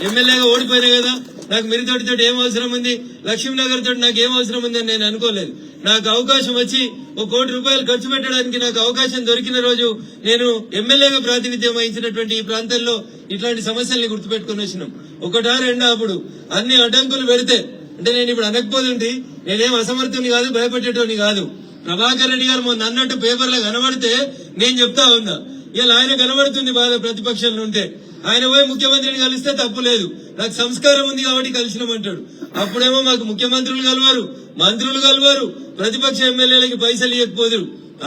ఎమ్మెల్యేగా ఓడిపోయినా కదా, నాకు మిరితోటితో ఏం అవసరం ఉంది, లక్ష్మీనగర్ తోటి నాకు ఏం అవసరం ఉంది అని నేను అనుకోలేదు. నాకు అవకాశం వచ్చి ₹1 కోటి ఖర్చు పెట్టడానికి నాకు అవకాశం దొరికిన రోజు నేను ఎమ్మెల్యేగా ప్రాతినిధ్యం వహించినటువంటి ఈ ప్రాంతంలో ఇట్లాంటి సమస్యల్ని గుర్తుపెట్టుకుని వచ్చినాం. ఒకటా రెండా అప్పుడు అన్ని అడ్డంకులు పెడితే అంటే నేను ఇప్పుడు అనకపోతుంటే నేనేం అసమర్థుని కాదు, భయపెట్టేటోని కాదు. ప్రభాకర్ రెడ్డి గారు మొన్న అన్నట్టు పేపర్లో కనబడితే నేను చెప్తా ఉన్నా. ఇలా ఆయన కనబడుతుంది బాధ ప్రతిపక్షంలో ఉంటే, ఆయన పోయి ముఖ్యమంత్రిని కలిస్తే తప్పు లేదు, నాకు సంస్కారం ఉంది కాబట్టి కలిసినామంటాడు. అప్పుడేమో మాకు ముఖ్యమంత్రులు కలవారు, మంత్రులు కలవారు, ప్రతిపక్ష ఎమ్మెల్యేలకి పైసలు ఇవ్వకపోదురు.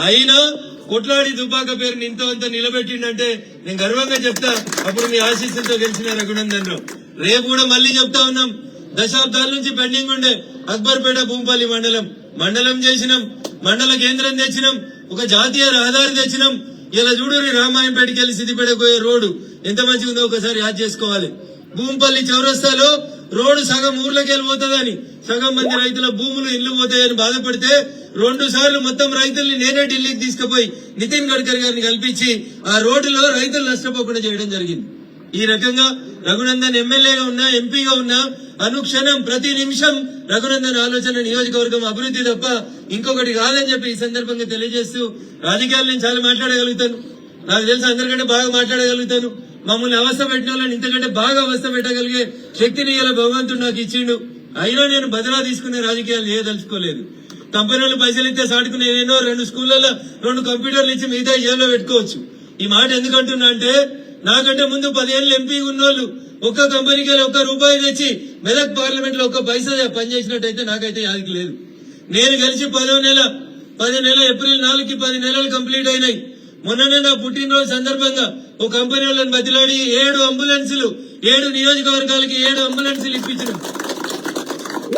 అయినా కొట్లాడి దుబ్బాక పేరుని ఇంతో అంత నిలబెట్టిండంటే నేను గర్వంగా చెప్తా. అప్పుడు మీ ఆశీస్సులతో గెలిచిన రఘునందన్ రావు. రేపు కూడా మళ్ళీ చెప్తా ఉన్నాం, దశాబ్దాల నుంచి పెండింగ్ ఉండే అక్బర్పేట భూంపల్లి మండలం చేసినాం, మండల కేంద్రం తెచ్చినాం, ఒక జాతీయ రహదారి తెచ్చినాం. ఇలా చూడరు రామాయంపేటకి వెళ్ళి సిద్దిపేటకు పోయే రోడ్డు ఎంత మంచిగా ఉందో ఒకసారి యాద్ చేసుకోవాలి. భూంపల్లి చౌరస్తాలో రోడ్డు సగం ఊర్లోకి వెళ్ళిపోతుందని, సగం మంది రైతుల భూములు ఇల్లు పోతాయని బాధపడితే 2 సార్లు మొత్తం రైతుల్ని నేనే ఢిల్లీకి తీసుకుపోయి నితిన్ గడ్కరీ గారిని కల్పించి ఆ రోడ్డులో రైతులు నష్టపోకుండా చేయడం జరిగింది. ఈ రకంగా రఘునందన్ ఎమ్మెల్యేగా ఉన్నా, ఎంపీగా ఉన్నా అనుక్షణం ప్రతి నిమిషం రఘునందన్ ఆలోచన నియోజకవర్గం అభివృద్ధి తప్ప ఇంకొకటి కాదని చెప్పి ఈ సందర్భంగా తెలియజేస్తూ, రాజకీయాలు నేను చాలా మాట్లాడగలుగుతాను, నాకు తెలుసు అందరికంటే బాగా మాట్లాడగలుగుతాను. మమ్మల్ని అవస్థ పెట్టిన వాళ్ళని ఇంతకంటే బాగా అవస్థ పెట్టగలిగే శక్తిని ఇలా భగవంతుడు నాకు ఇచ్చిండు. అయినా నేను బదిలా తీసుకునే రాజకీయాలు చేయదలుచుకోలేదు. కంపెనీలు పైసలు ఇస్తే సాటుకుని నేనో 2 స్కూళ్లలో 2 కంప్యూటర్లు ఇచ్చి మిగతా జైల్లో పెట్టుకోవచ్చు. ఈ మాట ఎందుకంటున్నా అంటే, నాకంటే ముందు 10 ఏళ్ళు ఎంపీ ఉన్నోళ్ళు ఒక్క కంపెనీకి ₹1 తెచ్చి మెదక్ పార్లమెంట్ లో 1 పైసా పనిచేసినట్టయితే నాకైతే యాదికి లేదు. నేను గెలిచి 10 నెల ఏప్రిల్ 4కి 10 నెలలు కంప్లీట్ అయినాయి. మొన్ననే నా పుట్టినరోజు సందర్భంగా ఒక కంపెనీ వాళ్ళని బతిలాడి 7 అంబులెన్సులు 7 నియోజకవర్గాలకి 7 అంబులెన్సులు ఇప్పించినాం.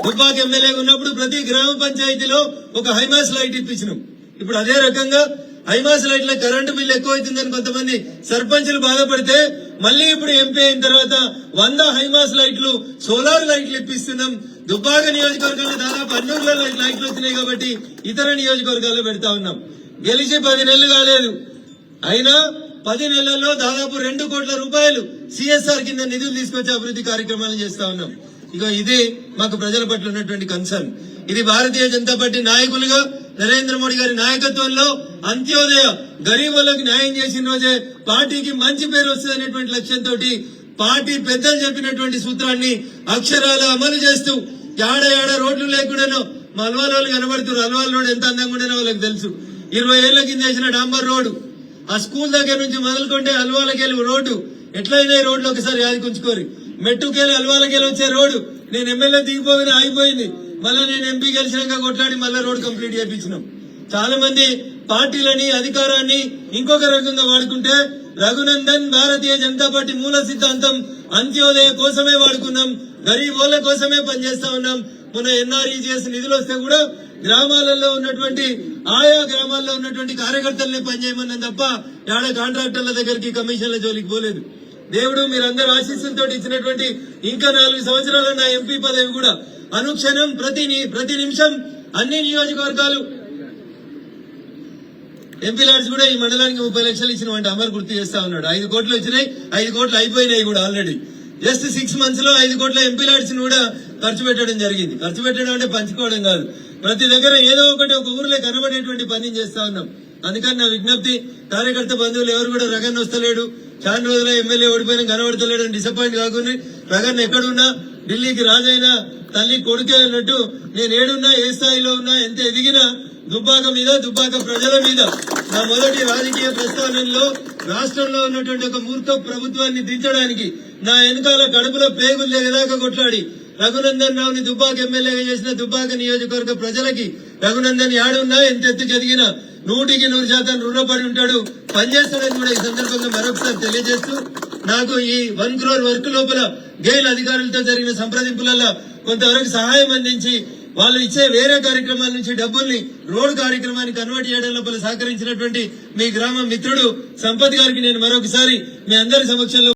దుబ్బాక ఎమ్మెల్యేగా ఉన్నప్పుడు ప్రతి గ్రామ పంచాయతీలో ఒక హైమాస్ లైట్ ఇప్పించినాం. ఇప్పుడు అదే రకంగా హైమాస్ లైట్ల కరెంటు బిల్లు ఎక్కువ అవుతుందని కొంతమంది సర్పంచులు బాధపడితే మళ్ళీ ఇప్పుడు ఎంపీ అయిన తర్వాత 100 హైమాస్ లైట్లు, సోలార్ లైట్లు ఇప్పిస్తున్నాం. దుబ్బాక నియోజకవర్గంలో దాదాపు 200 లైట్లు వచ్చినాయి కాబట్టి ఇతర నియోజకవర్గాల్లో పెడతా ఉన్నాం. గెలిచి 10 నెలలు కాలేదు, అయినా 10 నెలల్లో దాదాపు ₹2 కోట్ల సిఎస్ఆర్ కింద నిధులు తీసుకొచ్చి అభివృద్ధి కార్యక్రమాలు చేస్తా ఉన్నాం. ఇక ఇది మాకు ప్రజల పట్ల ఉన్నటువంటి కన్సర్న్. ఇది భారతీయ జనతా పార్టీ నాయకులుగా నరేంద్ర మోడీ గారి నాయకత్వంలో అంత్యోదయ గరీబులకు న్యాయం చేసిన రోజే పార్టీకి మంచి పేరు వస్తుందనేటువంటి లక్ష్యంతో పార్టీ పెద్దలు చెప్పినటువంటి సూత్రాన్ని అక్షరాల అమలు చేస్తూ ఏడ రోడ్లు లేకుండానో మా అల్వాల్ వాళ్ళు కనబడుతున్నారు. అల్వాల్ రోడ్ ఎంత అందంగా ఉండేనో వాళ్ళకి తెలుసు. 20 ఏళ్ల కింద వేసిన డాంబర్ రోడ్డు, ఆ స్కూల్ దగ్గర నుంచి మొదలుకుంటే అల్వాలకి వెళ్ళి రోడ్డు ఎట్లయినా ఈ రోడ్లు ఒకసారి యాదికుంచుకోరు. మెట్టుకెళ్ళి అల్వాలకి వచ్చే రోడ్డు నేను ఎమ్మెల్యే దిగిపోయినా అయిపోయింది. మళ్ళీ నేను ఎంపీ గెలిచినాక కొట్లాడి మళ్ళీ రోడ్ కంప్లీట్ చేయించినాం. చాలా మంది పార్టీలని అధికారాన్ని ఇంకొక రకంగా వాడుకుంటే రఘునందన్ భారతీయ జనతా పార్టీ మూల సిద్ధాంతం అంత్యోదయ కోసమే వాడుకున్నాం, గరీబోళ్ల కోసమే పనిచేస్తా ఉన్నాం. మొన్న ఎన్ఆర్ఈజీఎస్ నిధులు వస్తే కూడా గ్రామాలలో ఉన్నటువంటి ఆయా గ్రామాల్లో ఉన్నటువంటి కార్యకర్తల్ని పనిచేయమన్నాం తప్ప ఏడ కాంట్రాక్టర్ల దగ్గరికి కమిషన్ల జోలికి పోలేదు. దేవుడు మీరందరూ ఆశీస్సులతో ఇచ్చినటువంటి ఇంకా 4 సంవత్సరాల నా ఎంపీ పదవి కూడా అనుక్షణం ప్రతి నిమిషం అన్ని నియోజకవర్గాలు ఎంపీ లాడ్స్ కూడా ఈ మండలానికి 30 లక్షలు ఇచ్చినటువంటి అమర్ గుర్తు చేస్తా ఉన్నాడు. 5 కోట్లు వచ్చినాయి, 5 కోట్లు అయిపోయినాయి కూడా ఆల్రెడీ. జస్ట్ 6 months లో 5 కోట్ల ఎంపీ లాడ్స్ కూడా ఖర్చు పెట్టడం జరిగింది. ఖర్చు పెట్టడం అంటే పంచుకోవడం కాదు, ప్రతి దగ్గర ఏదో ఒకటి ఒక ఊర్లో కనబడేటువంటి పని చేస్తా ఉన్నాం. అందుకని నా విజ్ఞప్తి, కార్యకర్త బంధువులు ఎవరు కూడా రగన్ వస్తలేడు, చాలా రోజుల ఎమ్మెల్యే ఓడిపోయినా కనబడతలేడు అని డిసప్పాయింట్ కాకుండా రగన్ ఎక్కడున్నా ఢిల్లీకి రాజైనా తల్లి కొడుకే అన్నట్టు నేను ఏడున్నా, ఏ స్థాయిలో ఉన్నా, ఎంత ఎదిగినా దుబ్బాక మీద, దుబ్బాక ప్రజల మీద నా మొదటి రాజకీయ ప్రస్థానంలో రాష్ట్రంలో ఉన్నటువంటి ఒక మూర్ఖ ప్రభుత్వాన్ని దించడానికి నా వెనకాల కడుపులో పేగులు దిగదాకా కొట్లాడి రఘునందన్ రావుని దుబ్బాక ఎమ్మెల్యేగా చేసిన దుబ్బాక నియోజకవర్గ ప్రజలకి రఘునందన్ యాడున్నా, ఎంత ఎత్తుకు ఎదిగినా 100% రుణపడి ఉంటాడు, పనిచేస్తాడని కూడా ఈ సందర్భంగా మరొకసారి తెలియజేస్తూ, నాకు ఈ 1 crore వర్క్ లోపల గెయిల్ అధికారులతో జరిగిన సంప్రదింపులలో కొంతవరకు సహాయం అందించి వాళ్ళు ఇచ్చే వేరే కార్యక్రమాల నుంచి డబ్బుల్ని రోడ్ కార్యక్రమాన్ని కన్వర్ట్ చేయడం లోపల సహకరించినటువంటి మీ గ్రామ మిత్రుడు సంపత్ గారికి నేను మరొకసారి మీ అందరి సమక్షంలో